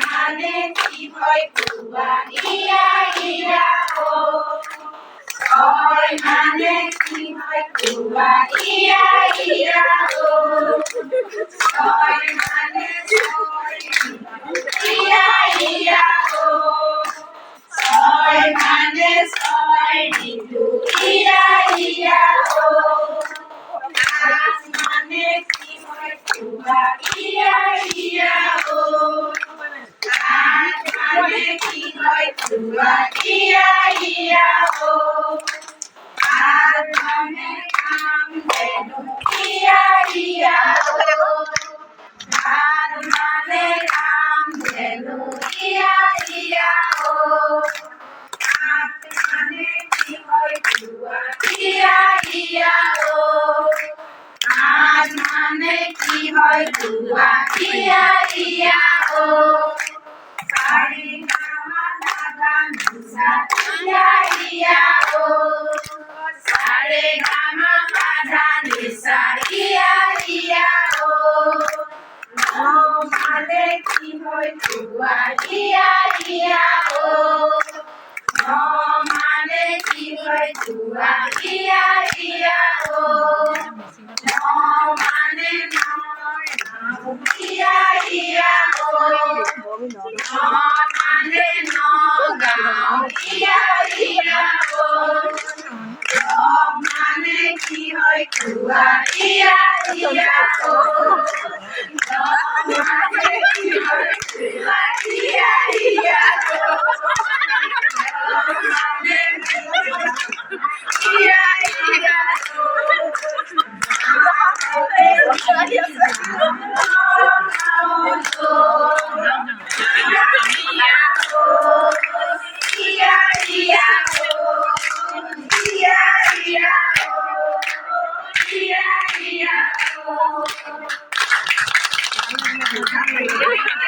মানে কি হয় কুয়া ইয়া ইয়া ও ছয় মানে কি হয় কুয়া ইয়া ইয়া ও ছয় মানে ছয় ইয়া ইয়া ও ছয় মানে ছয় ঋতু ইয়া ইয়া ও আট মানে কি হয় কুয়া ইয়া ইয়া ও আট মানে কি হয় কুয়া ইয়া ইয়া ও আট মানে কাম ধেনু ইয়া ইয়া ও আট মানে কাম ধেনু ইয়া ইয়া ও আট মানে কি হয় কুয়া ইয়া ইয়া ও আট মানে কি হয় কুয়া ইয়া ইয়া ও সারে গামা দাদা নিসা ইয়া ইয়া ও সারে গামা দাদা নিসা ইয়া ইয়া ও মানে কি হয় কুয়া ইয়া ইয়া ও মানে কি হয় কুয়া ইয়া ইয়া ও মানে নয় নাও ইয়া ইয়া ও মানে নগাঁও ইয়া ইয়া ও মানে কি হয় কুয়া ইয়া ইয়া ও মানে কি হয় কুয়া ইয়া ইয়া ও মানে ইয়া ইয়া Yeah.